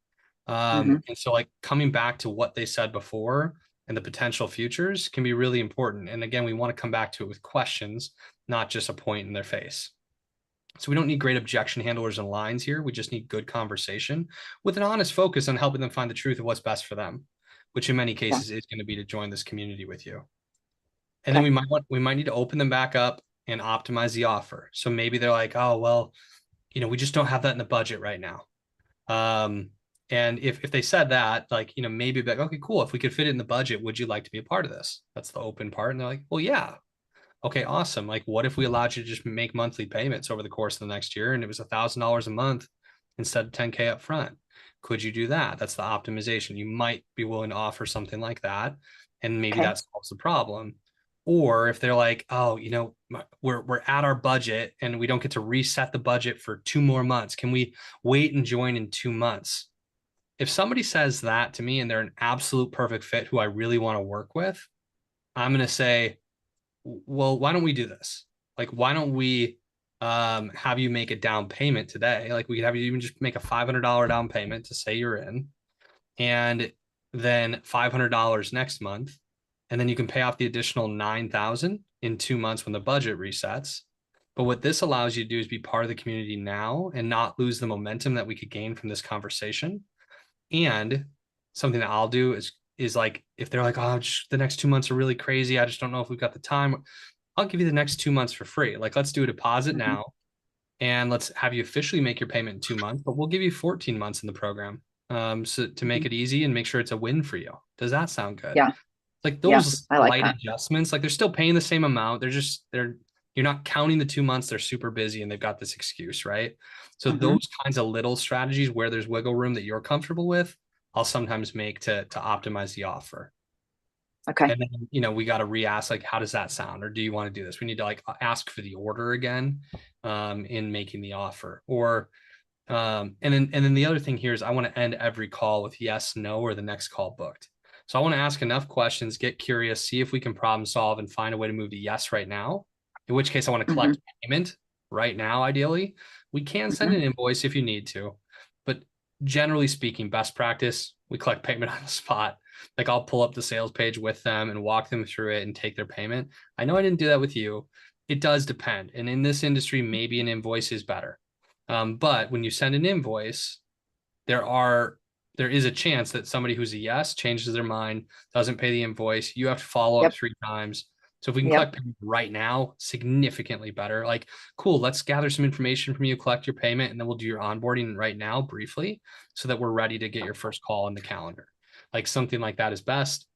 Mm-hmm. And so, like, coming back to what they said before and the potential futures can be really important. And again, we want to come back to it with questions, not just a point in their face. So we don't need great objection handlers and lines here. We just need good conversation with an honest focus on helping them find the truth of what's best for them, which in many Yeah. cases is going to be to join this community with you. And then Okay. we might need to open them back up and optimize the offer. So maybe they're like, oh, well, we just don't have that in the budget right now. Um, and if they said that, like, maybe like, okay, cool. If we could fit it in the budget, would you like to be a part of this? That's the open part. And they're like, well, yeah. Okay, awesome. Like, what if we allowed you to just make monthly payments over the course of the next year and it was $1,000 a month instead of 10K up front? Could you do that? That's the optimization. You might be willing to offer something like that, and maybe Okay. that solves the problem. Or if they're like, oh, we're at our budget and we don't get to reset the budget for 2 more months. Can we wait and join in 2 months? if somebody says that to me and they're an absolute perfect fit who I really want to work with, I'm going to say, well, why don't we do this? Like, why don't we have you make a down payment today? Like, we could have you even just make a $500 down payment to say you're in, and then $500 next month, and then you can pay off the additional 9,000 in 2 months when the budget resets. But what this allows you to do is be part of the community now and not lose the momentum that we could gain from this conversation. And something that I'll do is like, if they're like, oh, just, the next 2 months are really crazy, I just don't know if we've got the time, I'll give you the next 2 months for free. Like, let's do a deposit Mhm. now and let's have you officially make your payment in 2 months, but we'll give you 14 months in the program. So to make Mhm. it easy and make sure it's a win for you. Does that sound good? Yeah. Like Yeah. those I like light that. adjustments, like they're still paying the same amount. They're you're not counting the 2 months, they're super busy and they've got this excuse, right? So Hmm. those kinds of little strategies where there's wiggle room that you're comfortable with, I'll sometimes make to optimize the offer. Okay. And then, we got to re-ask, like, how does that sound? Or do you want to do this? We need to like ask for the order again in making the offer. Or and then the other thing here is I want to end every call with yes, no, or the next call booked. So I want to ask enough questions, get curious, see if we can problem solve and find a way to move to yes right now. In which case I want to Hmm. collect payment right now, ideally. We can send Hmm. an invoice if you need to, but generally speaking, best practice, we collect payment on the spot. Like I'll pull up the sales page with them and walk them through it and take their payment. I know I didn't do that with you. It does depend. And in this industry, maybe an invoice is better. But when you send an invoice, there are there is a chance that somebody who's a yes changes their mind, doesn't pay the invoice. You have to follow up Yep. 3 times. So if we can Yep. collect payment right now, significantly better. Like, cool, let's gather some information from you, collect your payment, and then we'll do your onboarding right now briefly so that we're ready to get your first call on the calendar. Like something like that is best.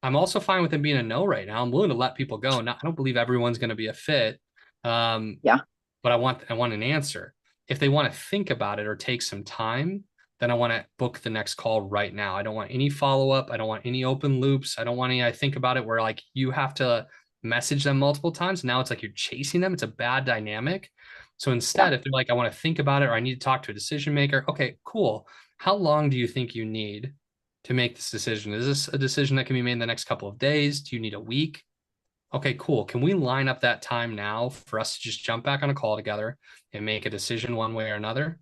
I'm also fine with it being a no right now. I'm willing to let people go. Not, I don't believe everyone's going to be a fit. Um, Yeah. but I want an answer. If they want to think about it or take some time, then I want to book the next call right now. I don't want any follow up. I don't want any open loops. I don't want any I think about it where like you have to message them multiple times. Now it's like you're chasing them. It's a bad dynamic. So Yeah. instead, if they're like, I want to think about it or I need to talk to a decision maker, okay, cool. How long do you think you need to make this decision? Is this a decision that can be made in the next couple of days? Do you need a week? Okay, cool. Can we line up that time now for us to just jump back on a call together and make a decision one way or another?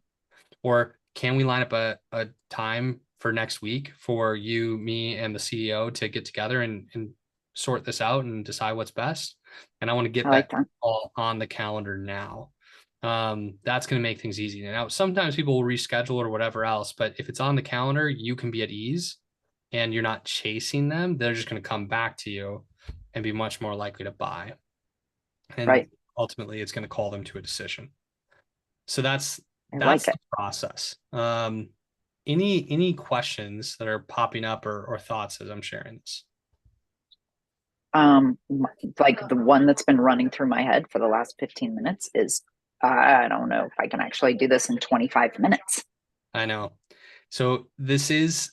Or can we line up a time for next week for you, me, and the CEO to get together and sort this out and decide what's best? And I want to I get like that that. all on the calendar now. That's going to make things easy. Now, sometimes people will reschedule or whatever else, but if it's on the calendar, you can be at ease and you're not chasing them. They're just going to come back to you and be much more likely to buy. And Right. ultimately, it's going to call them to a decision. So that's I that's like it. the process. Any questions that are popping up or thoughts as I'm sharing this? Um, like the one that's been running through my head for the last 15 minutes is I don't know if I can actually do this in 25 minutes. I know. So this is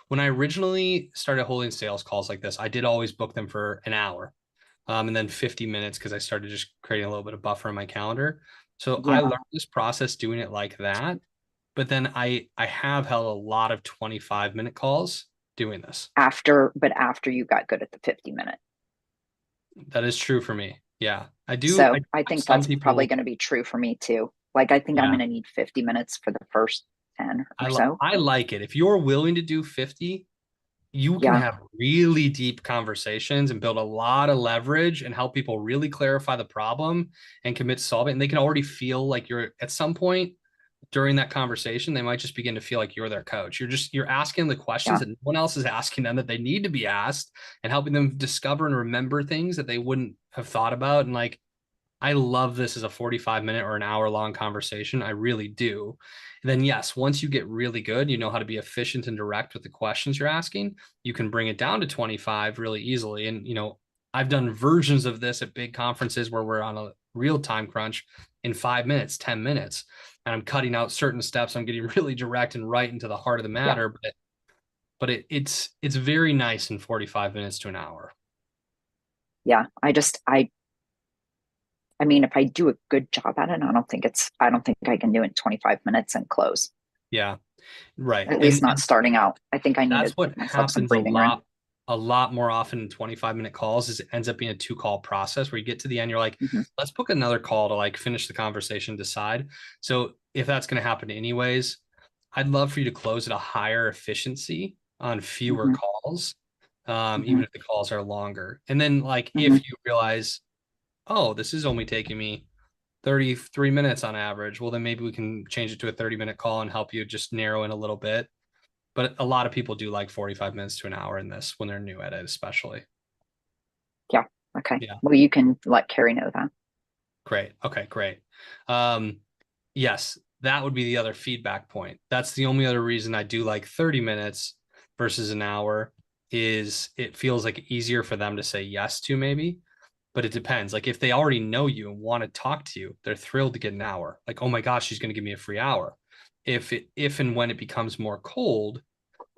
when I originally started holding sales calls like this, I did always book them for an hour, and then 50 minutes because I started just creating a little bit of buffer in my calendar. So I Yeah. learned this process doing it like that. But then I have held a lot of 25-minute calls doing this. But after you got good at the 50-minute. That is true for me. Yeah. I do. I So I have think some that's probably people. going to be true for me too. Like I think I'm Yeah. going to need 50 minutes for the first 10 or so. I like it. If you're willing to do 50, you can Yeah. have really deep conversations and build a lot of leverage and help people really clarify the problem and commit to solve it. And they can already feel like you're at some point during that conversation, they might just begin to feel like you're their coach. You're asking the questions Yeah. that no one else is asking them that they need to be asked and helping them discover and remember things that they wouldn't have thought about. And like, I love this as a 45-minute or an hour long conversation. I really do. And then, yes, once you get really good, you know how to be efficient and direct with the questions you're asking, you can bring it down to 25 really easily. And, I've done versions of this at big conferences where we're on a real time crunch in 5 minutes, 10 minutes. And I'm cutting out certain steps. I'm getting really direct and right into the heart of the Yeah. matter. But it's very nice in 45 minutes to an hour. Yeah. I mean, if I do a good job at it, I don't think I can do it in 25 minutes and close. Yeah. Right. At least not And starting out. I think I need to that's what give myself some happens a breathing room. lot more often in 25-minute calls is it ends up being a two call process where you get to the end, you're like, Hmm. let's book another call to like finish the conversation, decide. So if that's going to happen anyways, I'd love for you to close at a higher efficiency on fewer Hmm. calls, Hmm. even if the calls are longer. And then like Hmm. if you realize, oh, this is only taking me 33 minutes on average, well then maybe we can change it to a 30-minute call and help you just narrow in a little bit. But a lot of people do like 45 minutes to an hour in this when they're new at it, especially. Yeah. Okay. Yeah. Well, you can let Carrie know that. Great. Okay, great. Um, yes, that would be the other feedback point. That's the only other reason I do like 30 minutes versus an hour is it feels like easier for them to say yes to maybe, but it depends. Like if they already know you and want to talk to you, they're thrilled to get an hour. Like, oh my gosh, she's going to give me a free hour. If and when it becomes more cold,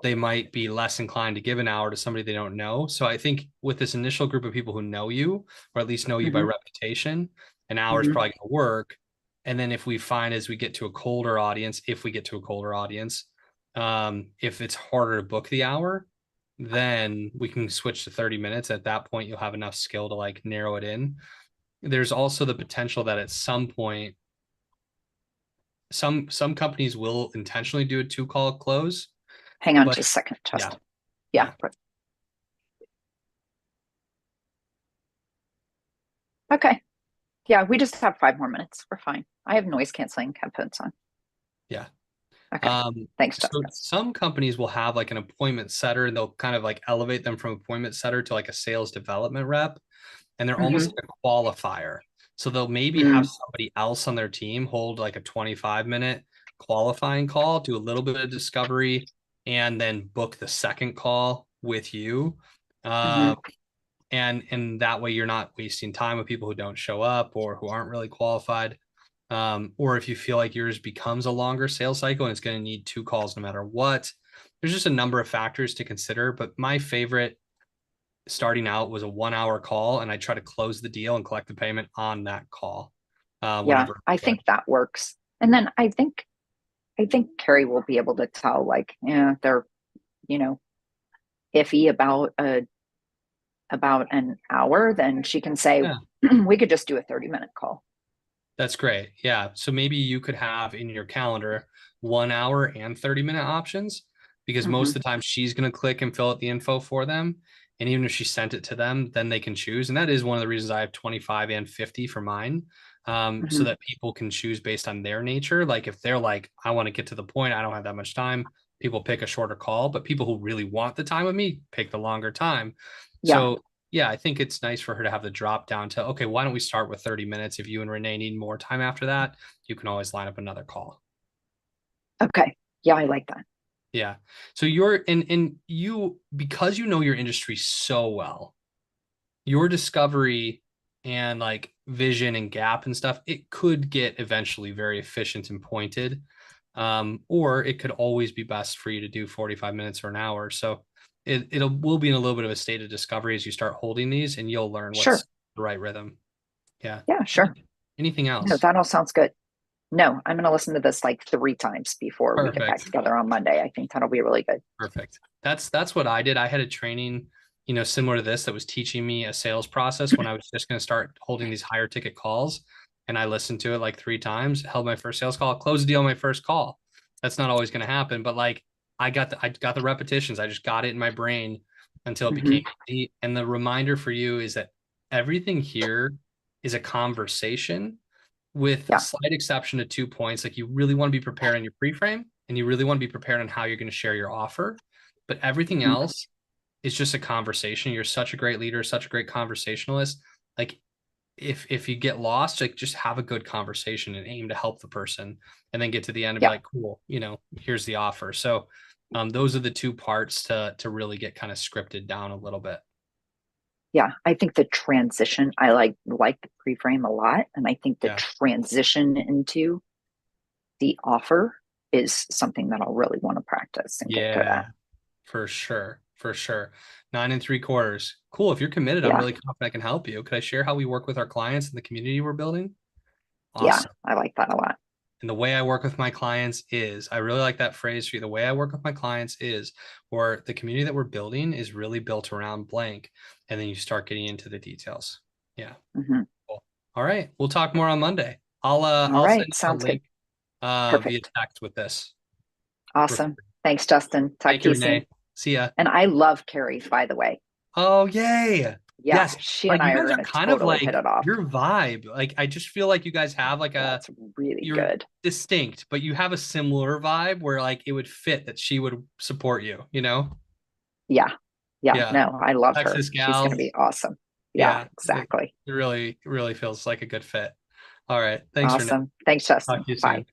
they might be less inclined to give an hour to somebody they don't know. So I think with this initial group of people who know you, or at least know you by Hmm. reputation, an hour is Hmm. probably going to work. And then if we find as we get to a colder audience, if we get to a colder audience, if it's harder to book the hour, then we can switch to 30 minutes. At that point, you'll have enough skill to like narrow it in. There's also the potential that at some point, some companies will intentionally do a two call close, Hang on but just a second, yeah, just yeah. yeah. Okay. Yeah, we just have 5 more minutes. We're fine. I have noise canceling headphones on. Yeah. Okay. Thanks, So Jessica. some companies will have like an appointment setter and they'll kind of like elevate them from appointment setter to like a sales development rep. And they're almost Hmm. like a qualifier. So they'll maybe have Mm. somebody else on their team hold like a 25-minute qualifying call, do a little bit of discovery, and then book the second call with you. Hmm. Um, and that way you're not wasting time with people who don't show up or who aren't really qualified. Or if you feel like yours becomes a longer sales cycle and it's going to need two calls no matter what, there's just a number of factors to consider. But my favorite starting out was a 1 hour call, and I try to close the deal and collect the payment on that call. Yeah, Whenever I I could. think that works. And then I think Carrie will be able to tell, like, yeah, they're, you know, iffy about an hour, then she can say, Yeah, we could just do a 30-minute call. that's great. Yeah. So maybe you could have in your calendar 1 hour and 30-minute options because most Hmm. of the time she's going to click and fill out the info for them. And even if she sent it to them, then they can choose. And that is one of the reasons I have 25 and 50 for mine. So Hmm. that people can choose based on their nature. Like if they're like, I want to get to the point, I don't have that much time, people pick a shorter call, but people who really want the time with me pick the longer time. Yeah. So yeah, I think it's nice for her to have the drop down to, okay, why don't we start with 30 minutes? If you and Renee need more time after that, you can always line up another call. Okay. Yeah, I like that. Yeah. So you're and you because you know your industry so well, your discovery and like vision and gap and stuff, it could get eventually very efficient and pointed. Or it could always be best for you to do 45 minutes or an hour. So it'll will be in a little bit of a state of discovery as you start holding these and you'll learn what's Sure. the right rhythm. Yeah. Yeah, sure. Anything No, else? that all sounds good. No, I'm going to listen to this like 3 times before we get back Perfect. together on Monday. I think that'll be really good. Perfect. That's what I did. I had a training, similar to this that was teaching me a sales process when I was just going to start holding these higher ticket calls. And I listened to it like 3 times, held my first sales call, closed the deal on my first call. That's not always going to happen, but like I got the repetitions. I just got it in my brain until it Hmm. became easy. And the reminder for you is that everything here is a conversation with Yeah. slight exception to 2 points. Like you really want to be prepared on your pre-frame and you really want to be prepared on how you're going to share your offer. But everything Hmm. else is just a conversation. You're such a great leader, such a great conversationalist. Like if you get lost, like just have a good conversation and aim to help the person and then get to the end and be Yeah. like, cool, here's the offer. So those are the two parts to really get kind of scripted down a little bit. Yeah. I think the transition, I like the pre-frame a lot. And I think the Yeah. transition into the offer is something that I'll really want to practice and get good Yeah. at. For sure. For sure. 9 3/4. Cool. If you're committed, I'm Yeah. really confident I can help you. Could I share how we work with our clients and the community we're building? Yeah. Awesome. I like that a lot. And the way I work with my clients is, I really like that phrase for you. The way I work with my clients is, or the community that we're building is really built around blank. And then you start getting into the details. Yeah. Hmm. Cool. All right. We'll talk more on Monday. All I'll send right. you a Sounds good. link via Perfect. text with this. Awesome. Thanks, Justin. Talk Thank to you, you soon. Renee. See ya. And I love Carrie, by the way. Oh, yay. Yeah, Yes. she and Like I you are guys going are to kind of totally hit like it off. your vibe. Like I just feel like you guys have like Yeah, a, it's really you're good. distinct, but you have a similar vibe where like it would fit that she would support you, you know? Yeah. Yeah. Yeah. No, I love her. Texas She's going to gals. be awesome. Yeah, Yeah. It exactly. really, really feels like a good fit. All right. Thanks, Renee. Awesome. Thanks, Talk Justin. to you Bye. soon.